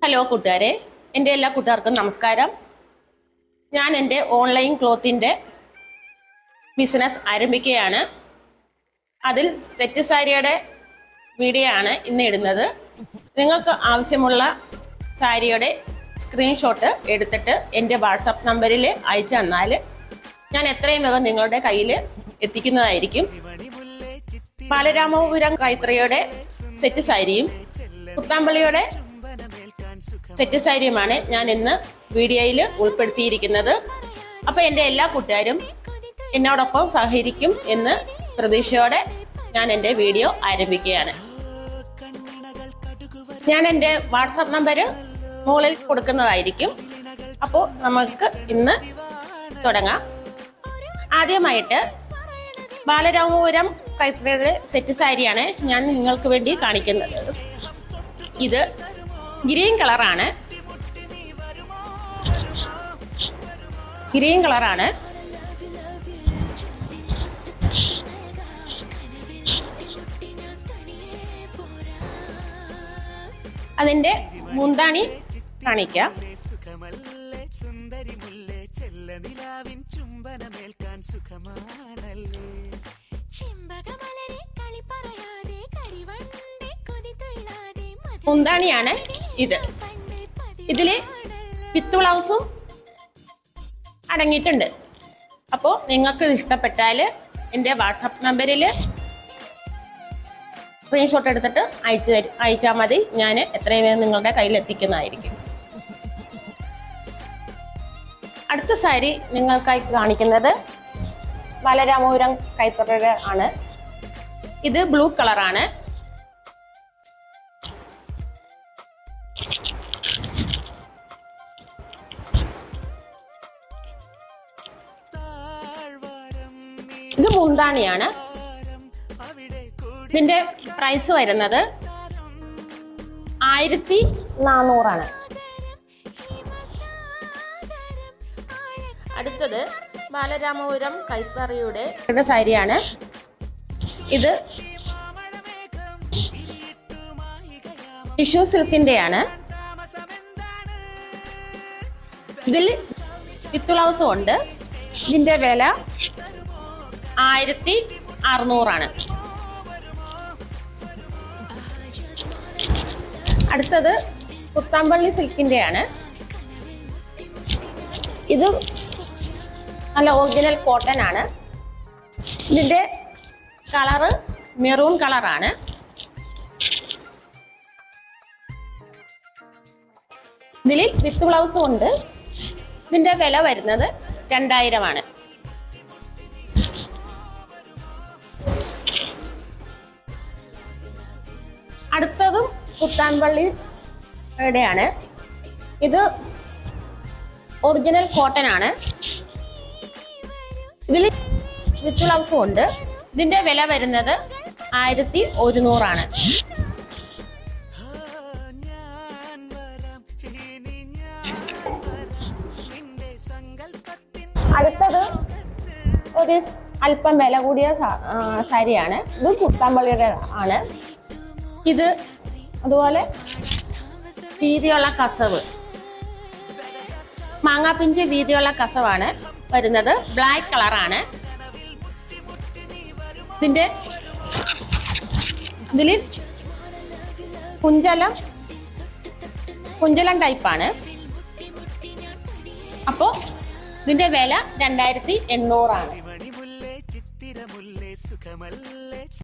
Hello കൂട്ടുകാരെ, എൻ്റെ എല്ലാ കൂട്ടുകാർക്കും നമസ്കാരം. ഞാൻ എൻ്റെ ഓൺലൈൻ ക്ലോത്തിൻ്റെ ബിസിനസ് ആരംഭിക്കുകയാണ്. അതിൽ സെറ്റ് സാരിയുടെ വീഡിയോ ആണ് ഇന്ന് ഇടുന്നത്. നിങ്ങൾക്ക് ആവശ്യമുള്ള സാരിയുടെ സ്ക്രീൻഷോട്ട് എടുത്തിട്ട് എൻ്റെ വാട്സപ്പ് നമ്പറിൽ അയച്ചു തന്നാൽ ഞാൻ എത്രയും വേഗം നിങ്ങളുടെ കയ്യിൽ എത്തിക്കുന്നതായിരിക്കും. ബാലരാമപുരം കൈത്തറിയുടെ സെറ്റ് സാരിയും കുത്താമ്പള്ളിയുടെ സെറ്റ് സാരിയുമാണ് ഞാൻ ഇന്ന് വീഡിയോയിൽ ഉൾപ്പെടുത്തിയിരിക്കുന്നത്. അപ്പോൾ എൻ്റെ എല്ലാ കൂട്ടുകാരും എന്നോടൊപ്പം സഹകരിക്കും എന്ന് പ്രതീക്ഷയോടെ ഞാൻ എൻ്റെ വീഡിയോ ആരംഭിക്കുകയാണ്. ഞാൻ എൻ്റെ വാട്സപ്പ് നമ്പർ മുകളിൽ കൊടുക്കുന്നതായിരിക്കും. അപ്പോൾ നമുക്ക് ഇന്ന് തുടങ്ങാം. ആദ്യമായിട്ട് ബാലരാമപുരം കൈത്തറിയുടെ സെറ്റ് സാരിയാണ് ഞാൻ നിങ്ങൾക്ക് വേണ്ടി കാണിക്കുന്നത്. ഇത് ഗ്രീൻ കളറാണ്. അതിൻ്റെ മുന്താണി കാണിക്കാം. മുന്താണിയാണ് ഇത്. ഇതില് വിത്ത് ബ്ലൗസും അടങ്ങിയിട്ടുണ്ട്. അപ്പോൾ നിങ്ങൾക്ക് ഇഷ്ടപ്പെട്ടാൽ എൻ്റെ വാട്സപ്പ് നമ്പറിൽ സ്ക്രീൻഷോട്ട് എടുത്തിട്ട് അയച്ചാൽ മതി. ഞാൻ എത്രയും വേഗം നിങ്ങളുടെ കയ്യിൽ എത്തിക്കുന്നതായിരിക്കും. അടുത്ത സാരി നിങ്ങൾക്കായി കാണിക്കുന്നത് ബാലരാമപുരം കൈത്തറിയുടെ ആണ്. ഇത് ബ്ലൂ കളറാണ്. ഇത് മുന്താണിയാണ്. ഇതിന്റെ പ്രൈസ് വരുന്നത് 1400 അടുത്തത് ബാലരാമപുരം കൈത്തറിയുടെ സാരിയാണ്. ഇത് ടിഷ്യൂ സിൽക്കിന്റെയാണ്. ഇതിൽ വിത്ത് ബ്ലൗസും ഉണ്ട്. ഇതിന്റെ വില 1600. അടുത്തത് കുത്താമ്പള്ളി സിൽക്കിന്റെയാണ്. ഇത് നല്ല ഒറിജിനൽ കോട്ടൺ ആണ്. ഇതിന്റെ കളറ് മെറൂൺ കളറാണ്. ഇതിൽ വിത്ത് ബ്ലൗസും ഉണ്ട്. ഇതിന്റെ വില വരുന്നത് 2000. അടുത്തതും കുത്താമ്പള്ളിയുടെയാണ്. ഇത് ഒറിജിനൽ കോട്ടൺ ആണ്. ഇതിൽ വിത്ത് ബ്ലൗസും ഉണ്ട്. ഇതിന്റെ വില വരുന്നത് 1100. അടുത്തത് ഒരു അല്പം വില കൂടിയ സാരിയാണ്. ഇത് കുത്താമ്പള്ളിയുടെ ആണ്. ഇത് അതുപോലെ വീതിയുള്ള കസവ്, മാങ്ങാപ്പിഞ്ച് വീതിയുള്ള കസവാണ് വരുന്നത്. ബ്ലാക്ക് കളറാണ്. ഇതിൽ കുഞ്ചലം ടൈപ്പാണ്. അപ്പോൾ ഇതിന്റെ വില 2800.